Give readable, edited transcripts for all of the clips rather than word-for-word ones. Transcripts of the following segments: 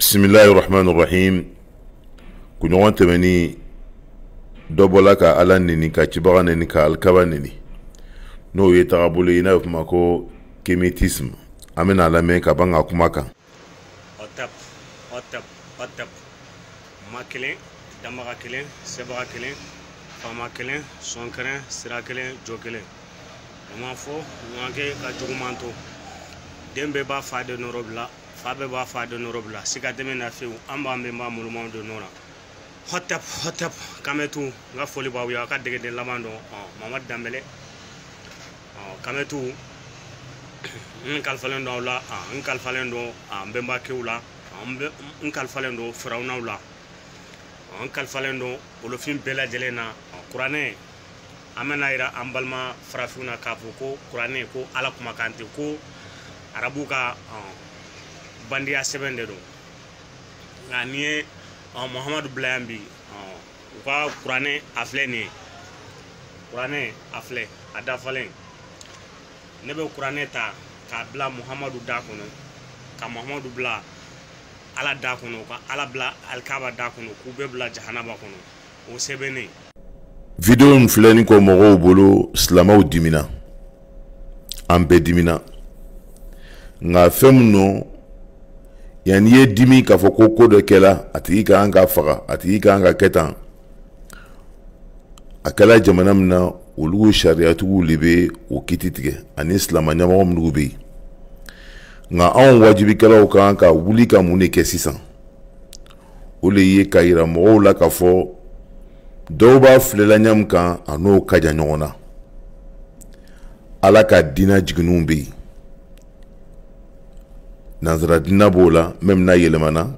Bismillahirrahmanirrahim. Kunyawan temeni dobola ka ala nini ka cibaga nini ka alkaba nini. No ye tagabolo ina kuma ko kemetisme. Amena lamɛn ka ban ka kuma kan. Otap. Ma kelen, damaga kelen, sebaga kelen, fama kelen, son kelen, sira kelen, jo kelen. Ma fo nwanke ka jugumanto. Dembe ba fa de norobla. Fabe ba fa de norobla sika deme na fe amba memba muluma de nora hotap kametu nga foli ba wiya ka dege de lamando Mamad Dambele kametu kalfalen do la kalfalen do mbemba kewla kalfalen do firawna la kalfalen do olofin bela jelena qur'ane amena ira ambalma farafuna kafu ko qur'ane ko ala kuma kante ko arabuka bandiya sebende do ngani Muhammadu Blayambi ka Qur'ane afle ni Qur'ane afle adafalen ne be Qur'ane ta ka bla Muhammadu da kono ka Muhammadu bla ala da kono ka ala bla alkaba da kono ku be bla jahanaba kono o sebene Video mfuleni ko mogo bolo slamaw dimina ambe dimina nga femno yani ye dimi ka fɔ ko dɔ kɛla a tigi ka kan ka faga a tigi ka kan ka kɛ tan a kɛla jamana min na olu sariyatigiw de bɛ o kiti tigɛ ani silama ɲɛmɔgɔ minnu bɛ yen nka anw wajibikɛlaw ka kan ka wuli ka mun de kɛ sisan o de ye ka yira mɔgɔw la ka fɔ dɔw b'a filela ɲamu kan a n'o ka jan ɲɔgɔn na ala ka diinɛ jiginniw bɛ yen Nazara dina bola même na yelemana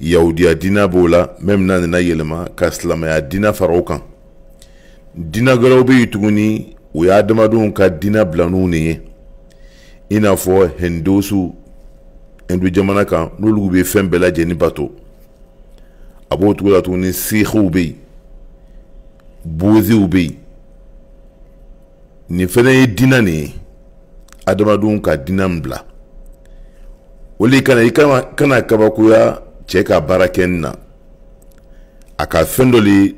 Yahudiya dina bola même na yelema ka silamaya dina faraw kan dina garaw be yituguni o ya adamadenw ka dina bilanu ne ye ina fɔ hendosu hindu jamana kan n'olu be fɛn bɛɛ lajɛlen bato a b'o tugu la tuguni sikhiw be yen boziw be yen nin fɛnɛ ye dina ne ye adamadenw ka dina min bila Oli kana kabakuya cɛ ka baara kɛ na a ka fɛn dɔ le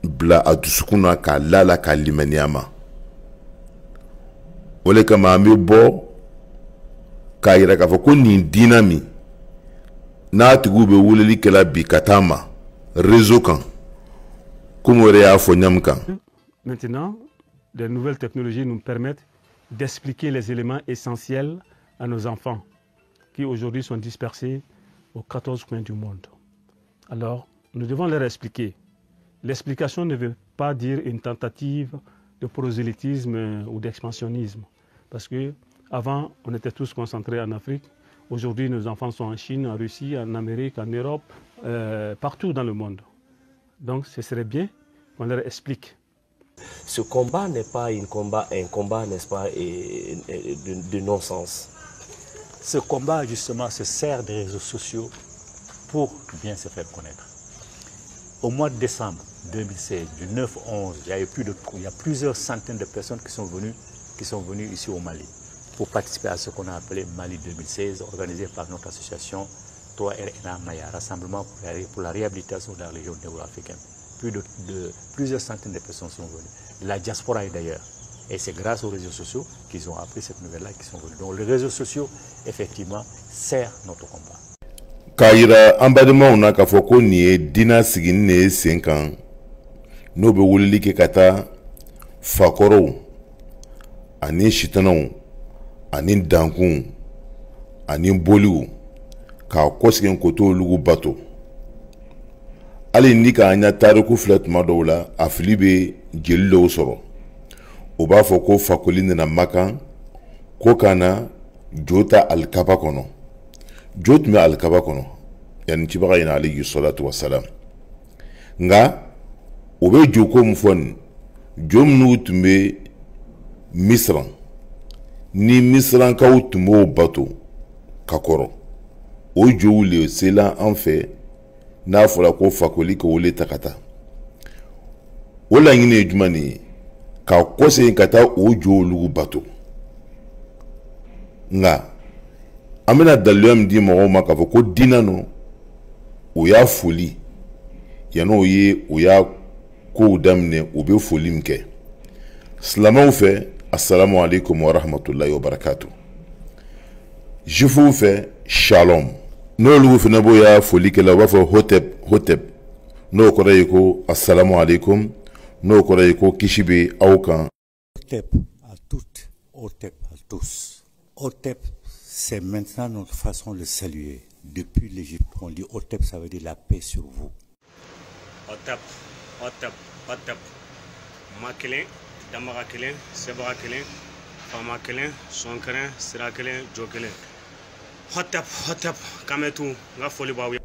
bila a dusukun na ka lala ka limaniya ma o le kama an bɛ bɔ k'a yira k'a fɔ ko nin diina min n'a tigiw bɛ weleli kɛla bi ka taa ma réseau kan komi o yɛrɛ y'a fɔ ɲamu kan. Maintenant, les nouvelles technologies nous permettent d'expliquer les éléments essentiels à nos enfants qui aujourd'hui sont dispersés aux 14 coins du monde. Alors, nous devons leur expliquer. L'explication ne veut pas dire une tentative de prosélytisme ou d'expansionnisme. Parce que avant, on était tous concentrés en Afrique. Aujourd'hui, nos enfants sont en Chine, en Russie, en Amérique, en Europe, partout dans le monde. Donc, ce serait bien qu'on leur explique. Ce combat n'est pas un combat, n'est-ce pas, de non-sens. Ce combat, justement, se sert des réseaux sociaux pour bien se faire connaître. Au mois de décembre 2016, du 9-11, il y a plusieurs centaines de personnes qui sont venues ici au Mali pour participer à ce qu'on a appelé Mali 2016, organisé par notre association 3RNA Maya, Rassemblement pour la réhabilitation de la région néo-africaine. Plusieurs centaines de personnes sont venues. La diaspora est d'ailleurs. Et c'est grâce aux réseaux sociaux qu'ils ont appris cette nouvelle-là qui sont venus. Donc les réseaux sociaux, effectivement, servent notre combat. Kaira ambadema una ka fɔ ko nin ye dina sigini ne ye sen kan n'o bɛ weleli kɛ ka taa fakɔrɔw ani sitanaw ani dankunw ani boliw k'a kɔsegin ko t'olugu bato hali ni k'a ɲa tariku filɛ tuma dɔw la a fili bɛ jeli dɔw sɔrɔ o b'a fɔ ko fakoli nana makan ko kana jo ta alikaba kɔnɔ jo tun bɛ alikaba kɔnɔ yanni cibaga ɲɛna alayhi salatu wasalam nka o bɛ jo ko min fɔ nin jo minnu tun bɛ misiran ni misirankaw tun b'o bato ka kɔrɔ o jow le sela an fɛ n'a fɔra ko fakoli ka wele ta ka taa o laɲini ye jumɛn de ye ka kɔsegin ka taa o jo olugu bato nka amena dalilu min di mɔgɔw ma k'a fɔ ko diinɛ no o y'a foli yan'o ye o y'a kow daminɛ o bɛ foli min kɛ silamɛw fɛ assalamu alaikum wa rahmatullahi wa barakatuh jufuw fɛ shalom n'olu fana b'o y'a foli kɛla u b'a fɔ hotep n'o kɔrɔ ye ko assalamu alaikum n'o kɔrɔ ye ko kisi bɛ aw kan. Hotep à toutes, hotep à tous. Hotep, c'est maintenant notre façon de saluer. Depuis l'Égypte, on dit hotep, ça veut dire la paix sur vous. Hotep, hotep, hotep. Ma kelen, damaga kelen, sebaga kelen, fama kelen, son kelen, sira kelen, jo kelen. Hotep, hotep, kametu, nga foli b'aw ye.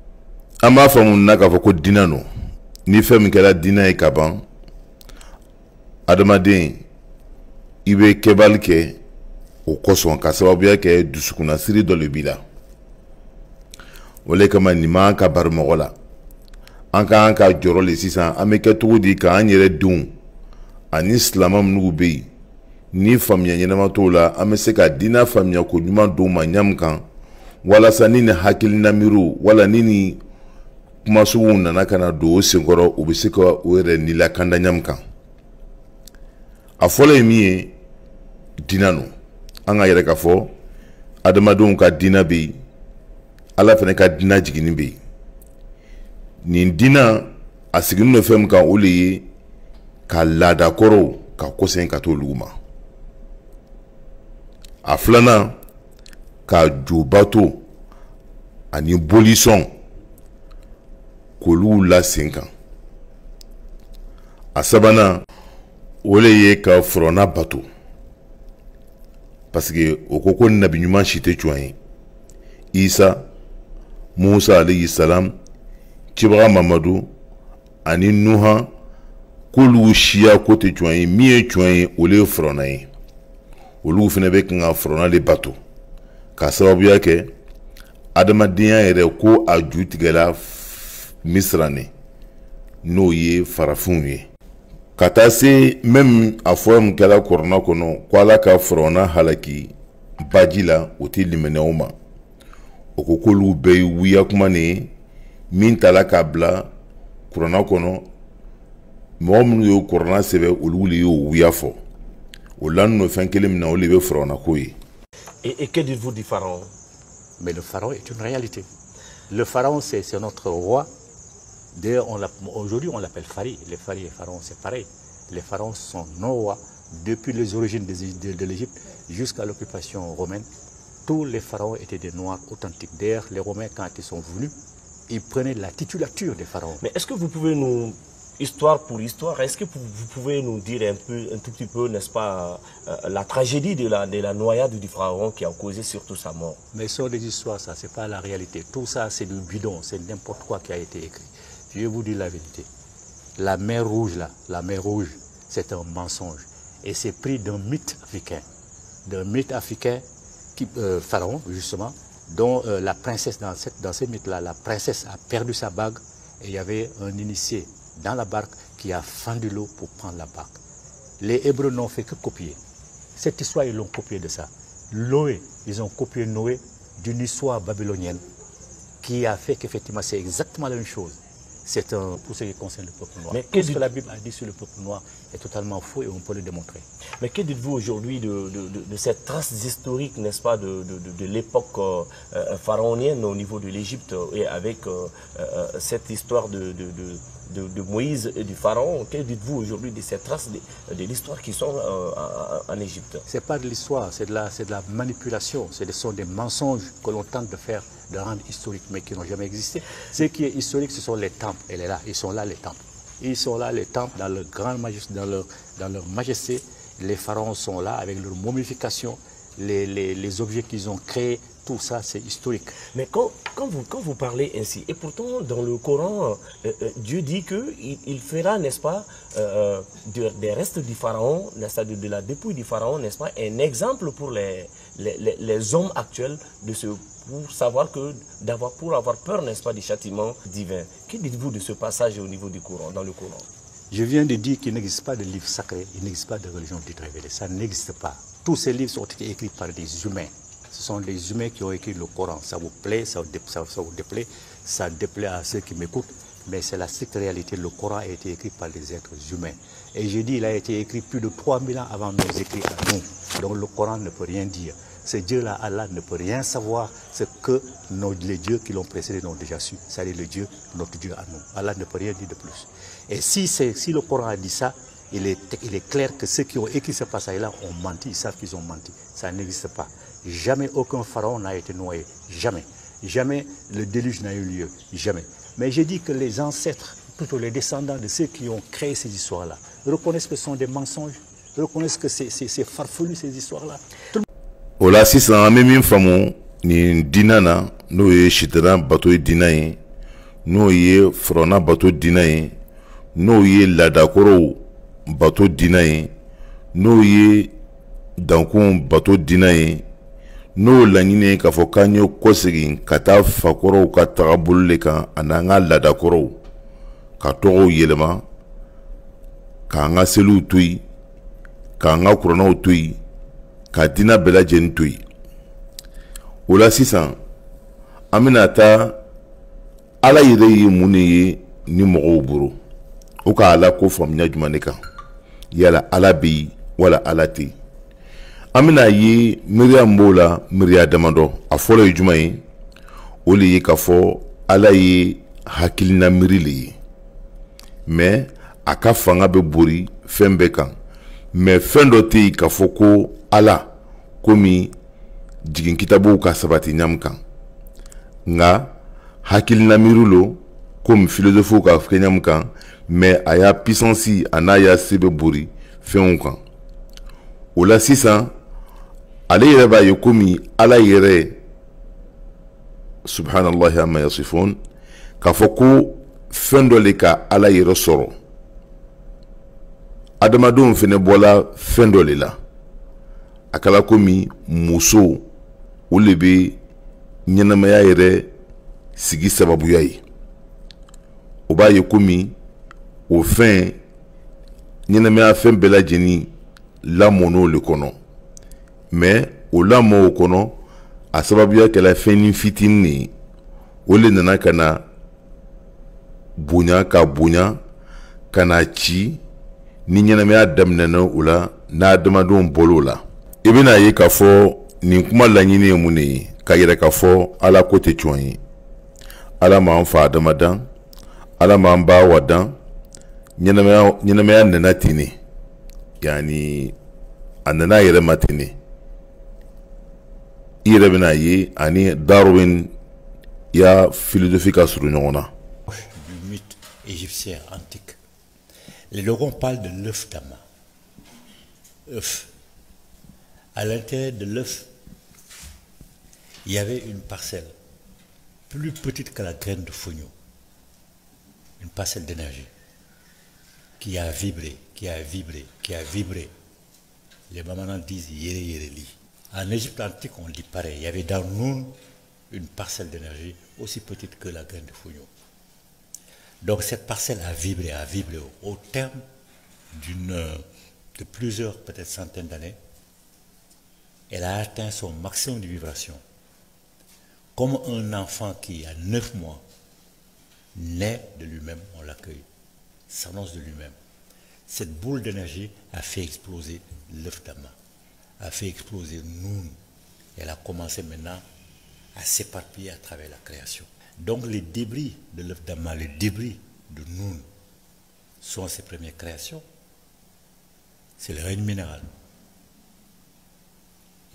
An b'a faamu na k'a fɔ ko diinɛ no ni fɛn min kɛra diinɛ ye ka ban adamaden i bɛ kɛbali kɛ o kosɔn ka sababuya kɛ dusukunnasiri dɔ de b'i la o le kama nin man ka bari mɔgɔ la an k'an ka jɔrɔ le sisan an bɛ kɛ cogo di k'an yɛrɛ denw ani silamɛ minnu bɛ yen ni faamuya ɲɛnama t'o la an bɛ se ka diinɛ faamuya ko ɲuman d'u ma ɲamu kan walasa ni nin hakilina miiriw wala ni nin kumasuguw nana ka na don o senkɔrɔ u bɛ se ka o yɛrɛ nilakanda ɲamu kan a fɔlɔ ye min ye diinɛ no an ka yɛrɛ k'a fɔ adamadenw ka diinɛ bɛ yen ala fana ka diinɛ jiginni bɛ yen nin diinɛ a sigilen don fɛn min kan o de ye ka laadakɔrɔw ka kɔsɛn ka t'olu ma a filanan ka jobato ani bolisɔn k'olu la sen kan a sabanan o le ye ka furana bato parce que o ko nabi ɲuman si tɛ jɔn ye isa musa alayhi salam cibaga mamadu ani nuha k'olu siya ko tɛ jɔn ye min ye jɔn ye olu ye furana ye olu fana bɛ kan ka furana de bato ka sababuya kɛ adamadenya yɛrɛ ko a ju tigɛla misirane n'o ye farafinw ye ka taa se même a fɔra min kɛra kɔrɔna kɔnɔ ko ala ka furana halaki baji la o tɛ liminɛw ma o ko k'olu bɛɛ ye wuya kuma ne ye min tala k'a bila kuranna kɔnɔ mɔgɔ minnu y'o kuranna sɛbɛ olu le y'o wuya fɔ o la n'o fɛn kelen min na o le bɛ furana ko ye. Et que dites-vous du pharaon? Mais le pharaon est une réalité. Le pharaon, c'est notre roi. D'ailleurs, aujourd'hui, on l'appelle Fari. Les Fari et pharaons, c'est pareil. Les pharaons sont nos rois depuis les origines de l'Égypte jusqu'à l'occupation romaine. Tous les pharaons étaient des noirs authentiques. D'ailleurs, les Romains, quand ils sont venus, ils prenaient la titulature des pharaons. Mais est-ce que vous pouvez nous, histoire pour histoire, est-ce que vous pouvez nous dire un tout petit peu, n'est-ce pas, la tragédie de la noyade du pharaon qui a causé surtout sa mort? Mais ce sont des histoires, ça, c'est pas la réalité. Tout ça, c'est du bidon, c'est n'importe quoi qui a été écrit. Je vais vous dire la vérité. La mer Rouge, là, la mer Rouge, c'est un mensonge. Et c'est pris d'un mythe africain. D'un mythe africain, pharaon, justement, dont la princesse, dans ce mythe-là, la princesse a perdu sa bague et il y avait un initié dans la barque qui a fendu l'eau pour prendre la barque. Les Hébreux n'ont fait que copier. Cette histoire, ils l'ont copié de ça. Noé, ils ont copié Noé d'une histoire babylonienne qui a fait qu'effectivement c'est exactement la même chose. C'est pour ce qui concerne le peuple noir. Mais qu'est-ce que la Bible a dit sur le peuple noir est totalement faux et on peut le démontrer. Mais que dites-vous aujourd'hui de cette trace historique, n'est-ce pas, de l'époque pharaonienne au niveau de l'Égypte et avec cette histoire de Moïse et du pharaon? Que dites-vous aujourd'hui de ces traces de l'histoire qui sont en Égypte? Ce n'est pas de l'histoire, c'est de la manipulation. Ce sont des mensonges que l'on tente de faire, de rendre historiques, mais qui n'ont jamais existé. Ce qui est historique, ce sont les temples. Elle est là, ils sont là les temples. Ils sont là les temples dans leur grande majesté, dans leur majesté. Les pharaons sont là avec leur momification, les objets qu'ils ont créés. Tout ça, c'est historique. Mais quand vous parlez ainsi, et pourtant dans le Coran, Dieu dit qu'il fera, n'est-ce pas, des restes du pharaon, de la dépouille du pharaon, n'est-ce pas, un exemple pour les hommes actuels pour avoir peur, n'est-ce pas, du châtiment divin. Que dites-vous de ce passage au niveau du Coran, dans le Coran? Je viens de dire qu'il n'existe pas de livre sacré, il n'existe pas de religion dite révélée. Ça n'existe pas. Tous ces livres ont été écrits par des humains. Ce sont les humains qui ont écrit le Coran. Ça vous plaît, ça vous déplaît, ça déplaît à ceux qui m'écoutent, mais c'est la stricte réalité. Le Coran a été écrit par des êtres humains. Et j'ai dit, il a été écrit plus de 3000 ans avant nos écrits à nous. Donc le Coran ne peut rien dire. Ce Dieu-là, Allah, ne peut rien savoir ce que les dieux qui l'ont précédé n'ont déjà su. C'est-à-dire le Dieu, notre Dieu à nous. Allah ne peut rien dire de plus. Et si le Coran a dit ça, il est clair que ceux qui ont écrit ce passage-là ont menti, ils savent qu'ils ont menti. Ça n'existe pas. Jamais aucun pharaon n'a été noyé. Jamais. Jamais le déluge n'a eu lieu. Jamais. Mais j'ai dit que les ancêtres, plutôt les descendants de ceux qui ont créé ces histoires-là, reconnaissent que ce sont des mensonges, reconnaissent que c'est farfelu ces histoires-là. Ola sisan an bɛ min faamu nin diinɛ na n'o ye sitana bato diinɛ ye, n'o ye furana bato diinɛ ye, n'o ye laadakɔrɔw bato diinɛ ye, n'o ye dankun bato diinɛ ye, n'o laɲini ye k'a fɔ k'an ye kɔsegin ka taa fakɔrɔw ka tagabolo de kan an'an ka laadakɔrɔw ka tɔgɔw yɛlɛma, k'an ka seliw to yen, k'an ka kuranɛw to yen, ka diinɛ bɛɛ lajɛlen to yen. O la sisan an bɛna taa Ala yɛrɛ ye mun de ye ni mɔgɔw bolo, o ka Ala ko faamuya jumɛn de kan, yala Ala bɛ yen wala Ala tɛ yen. An bɛna ye miiriya min b'o la, miiriya damadɔ. A fɔlɔ ye jumɛn ye? O de ye k'a fɔ Ala ye hakilina miiri le ye, mais a ka fanga bɛ bori fɛn bɛɛ kan, mais fɛn dɔ tɛ yen k'a fɔ ko Ala komi jigin kitabuw ka sabati ɲam kan, nka hakilina miiri lo komi philosophiw ka kɛ ɲam kan, mais a y'a puissance a n'a y'a se bɛ bori fɛnw kan. O la sisan ale yɛrɛ b'a ye komi Ala yɛrɛ subhanallahi amma yasifun, k'a fɔ ko fɛn dɔ le ka Ala yɛrɛ sɔrɔ, adamadenw fɛnɛ bɔla fɛn dɔ le la. A kɛla komi muso o le bɛ ɲɛnamaya yɛrɛ sigi sababuya ye. O b'a ye komi o fɛn ɲɛnamaya fɛn bɛɛ lajɛlen lamɔn'o le kɔnɔ, mais o lamɔ o kɔnɔ a sababuya kɛla fɛnnin fitinin de ye. O le nana ka na bonya ka bonya ka na ci ni ɲɛnamaya daminɛna o la n'adamadenw bɔr'o la. I bɛna ye k'a fɔ nin kuma laɲini ye mun de ye? Ka yɛrɛ k'a fɔ Ala ko tɛ tiɲɛ ye. Ala m'an fa Adama dan, Ala m'an ba Awa dan, ɲɛnamaya nana ten de, yani a nana a yɛrɛ ma ten de. I yɛrɛ bɛna ye ani Darwin y'a philosophie ka surun ɲɔgɔn na. Du mythe égyptien antique. Les logons parlent de l'œuf d'Ama. œuf. À l'intérieur de l'œuf, il y avait une parcelle plus petite que la graine de fognon, une parcelle d'énergie qui a vibré, qui a vibré, qui a vibré. Les mamanans disent yéré yéré li. En Égypte antique, on dit pareil. Il y avait dans Noun une parcelle d'énergie aussi petite que la graine de fognon. Donc cette parcelle a vibré au terme de plusieurs, peut-être centaines d'années. Elle a atteint son maximum de vibration. Comme un enfant qui a 9 mois naît de lui-même, on l'accueille, s'annonce de lui-même. Cette boule d'énergie a fait exploser l'œuf d'Ama, a fait exploser Noun. Elle a commencé maintenant à s'éparpiller à travers la création. Donc les débris de l'œuf d'Ama, les débris de Noun sont ses premières créations. C'est le règne minéral.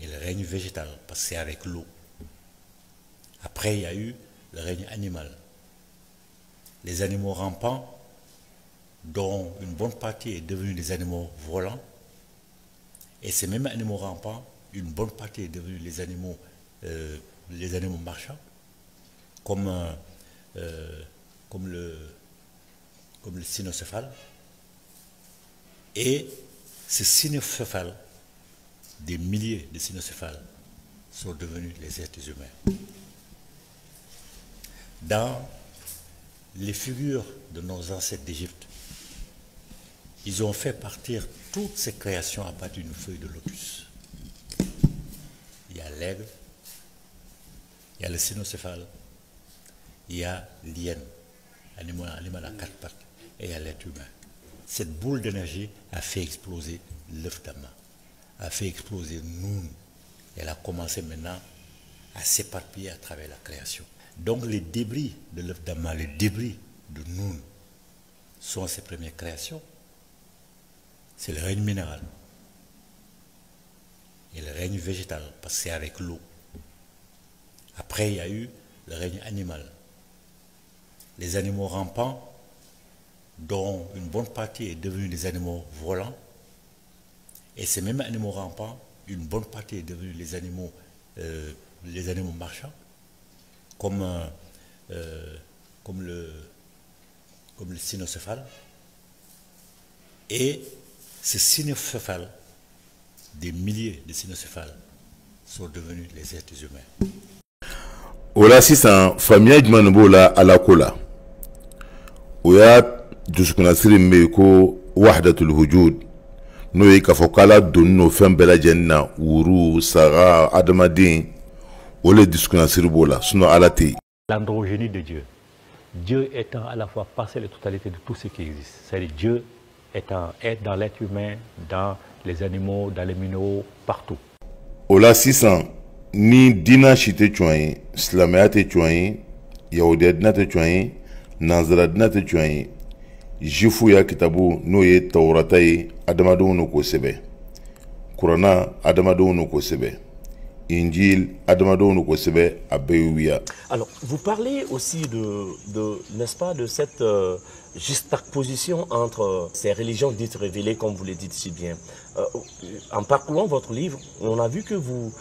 Et le règne végétal, parce que c'est avec l'eau. Après, il y a eu le règne animal. Les animaux rampants, dont une bonne partie est devenue des animaux volants. Et ces mêmes animaux rampants, une bonne partie est devenue les animaux marchands, comme le cynocéphale. Et ce cynocéphale, des milliers de cynocéphales sont devenus les êtres humains. Dans les figures de nos ancêtres d'Égypte, ils ont fait partir toutes ces créations à partir d'une feuille de lotus. Il y a l'aigle, il y a le cynocéphale, il y a l'hyène, animal à 4 pattes, et il y a l'être humain. Cette boule d'énergie a fait exploser l'œuf d'Amma, a fait exploser Noun. Elle a commencé maintenant à s'éparpiller à travers la création. Donc les débris de l'œuf d'Amma, les débris de Noun sont ses premières créations. C'est le règne minéral et le règne végétal, parce que c'est avec l'eau. Après, il y a eu le règne animal. Les animaux rampants, dont une bonne partie est devenue des animaux volants. Et ces mêmes animaux rampants, une bonne partie est devenue les animaux marchands, comme le cynocéphale. Et ce cynocéphale, des milliers de cynocéphales, sont devenus les êtres humains. Ola sisan famiya jumɛn b'o la ala ko la o y'a dusukunnasiri min bɛ yen ko wahdatul wujud n'o ye k'a fɔ k'ala donni n'o fɛn bɛɛ lajɛlen na wuru saga adamaden o le dusukunnasiri b'o la sinon ala tɛ yen. L'androgénie de Dieu. Dieu étant à la fois partielle et totalité de tout ce qui existe. C'est-à-dire Dieu est dans l'être humain, dans les animaux, dans les minéraux, partout. Ola sisan ni dina si tɛ cɔn ye silamɛya tɛ cɔn ye yahudiya dina tɛ cɔn ye nanzara dina tɛ cɔn ye jifu ya kitabu n'o ye tawurata ye adamadenw n'o ko sɛbɛ kurana adamadenw n'o ko sɛbɛ injil adamadenw n'o ko sɛbɛ a bɛɛ y'u ya. Alors, vous parlez aussi n'est-ce pas, de cette juxtaposition entre ces religions dites révélées, comme vous le dites si bien. En parcourant votre livre, on a vu que vous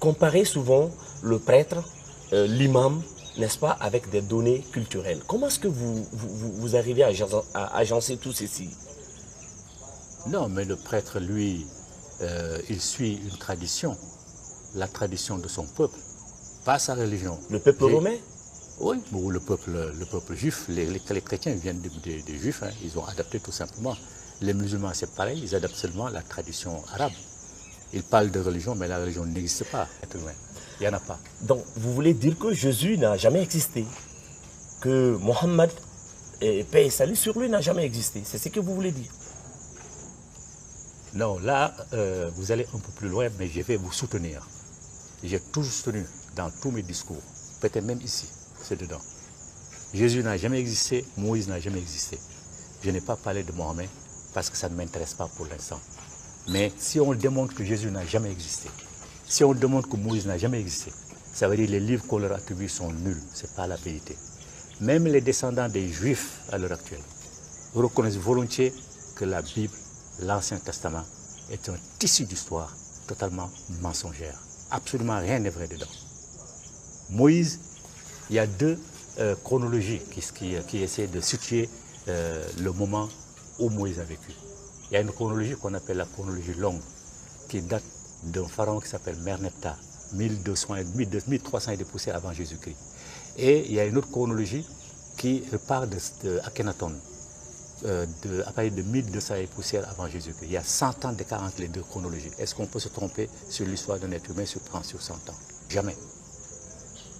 comparez souvent le prêtre, l'imam, n'est-ce pas, avec des données culturelles. Comment est-ce que vous arrivez à agencer tout ceci? Non, mais le prêtre, lui, il suit une tradition, la tradition de son peuple, pas sa religion. Le peuple romain? Oui, ou le peuple juif. Les chrétiens viennent des juifs, hein, ils ont adapté tout simplement. Les musulmans, c'est pareil, ils adaptent seulement la tradition arabe. Ils parlent de religion, mais la religion n'existe pas. Il n'y en a pas. Donc, vous voulez dire que Jésus n'a jamais existé? Que Mohammed, paix et salut sur lui, n'a jamais existé? C'est ce que vous voulez dire? Non, là, vous allez un peu plus loin, mais je vais vous soutenir. J'ai toujours soutenu dans tous mes discours, peut-être même ici, c'est dedans. Jésus n'a jamais existé, Moïse n'a jamais existé. Je n'ai pas parlé de Mohamed parce que ça ne m'intéresse pas pour l'instant. Mais si on démontre que Jésus n'a jamais existé, si on démontre que Moïse n'a jamais existé, ça veut dire que les livres qu'on leur attribue sont nuls, ce n'est pas la vérité. Même les descendants des Juifs à l'heure actuelle reconnaissent volontiers que la Bible, l'Ancien Testament, est un tissu d'histoire totalement mensongère. Absolument rien n'est vrai dedans. Moïse, il y a deux chronologies qui essaient de situer le moment où Moïse a vécu. Il y a une chronologie qu'on appelle la chronologie longue, qui date d'un pharaon qui s'appelle Merneptah, 1300 et des poussières avant Jésus-Christ. Et il y a une autre chronologie qui part de Akhenaton, à partir de 1200 et poussières avant Jésus-Christ. Il y a 100 ans d'écart entre les deux chronologies. Est-ce qu'on peut se tromper sur l'histoire d'un être humain sur 100 ans? Jamais.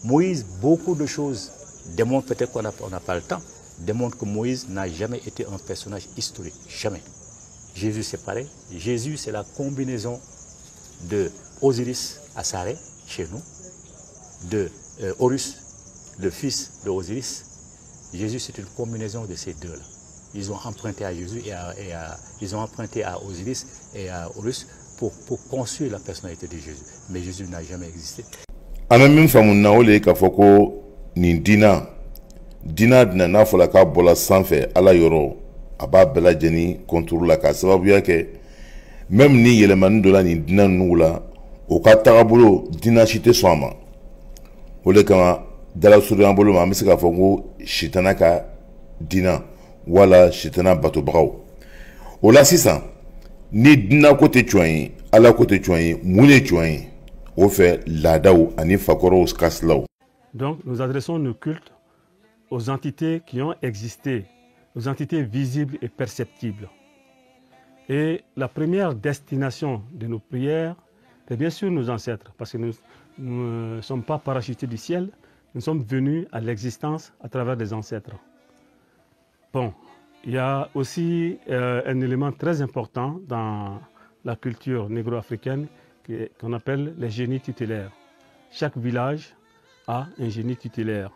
Moïse, beaucoup de choses démontrent, peut-être qu'on n'a pas le temps, démontrent que Moïse n'a jamais été un personnage historique. Jamais. Jésus, c'est pareil. Jésus, c'est la combinaison de Osiris Asaré, chez nous, de Horus, le fils de Osiris. Jésus, c'est une combinaison de ces deux-là. Ils ont emprunté à Jésus ils ont emprunté à Osiris et à Horus pour construire la personnalité de Jésus. Mais Jésus n'a jamais existé. An bɛ min faamu na o le ye k'a fɔ ko nin dina dina n'a fɔla k'a bɔla sanfɛ ala yɔrɔ a b'a bɛɛ lajɛlen contrôle la k'a sababuya kɛ même ni yɛlɛmani dɔ la nin dina ninnu la o ka tagabolo dina si tɛ sɔn a ma o de kama dalasurunya bolo ma an bɛ se k'a fɔ ko sitana ka dina wala sitana batobagaw o la sisan ni dina ko tɛ cɔn ye ala ko tɛ cɔn ye mun de cɔn ye o fɛ laadaw ani fakɔrɔw kasilaw. Donc nous adressons nos cultes aux entités qui ont existé, aux entités visibles et perceptibles. Et la première destination de nos prières, c'est bien sûr nos ancêtres, parce que nous ne sommes pas parachutés du ciel, nous sommes venus à l'existence à travers des ancêtres. Bon, il y a aussi un élément très important dans la culture négro-africaine qu'on appelle les génies tutélaires. Chaque village a un génie tutélaire.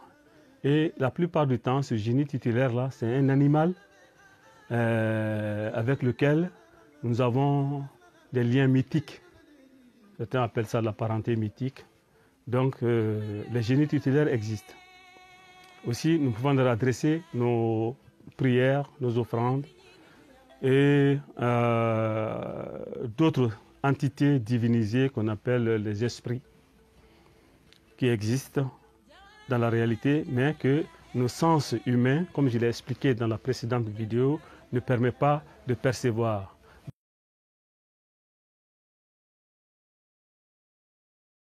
Et la plupart du temps, ce génie tutélaire-là, c'est un animal avec lequel nous avons des liens mythiques. Certains appellent ça la parenté mythique. Donc, les génies tutélaires existent. Aussi, nous pouvons leur adresser nos prières, nos offrandes et d'autres entités divinisées qu'on appelle les esprits qui existent dans la réalité, mais que nos sens humains, comme je l'ai expliqué dans la précédente vidéo, ne permettent pas de percevoir.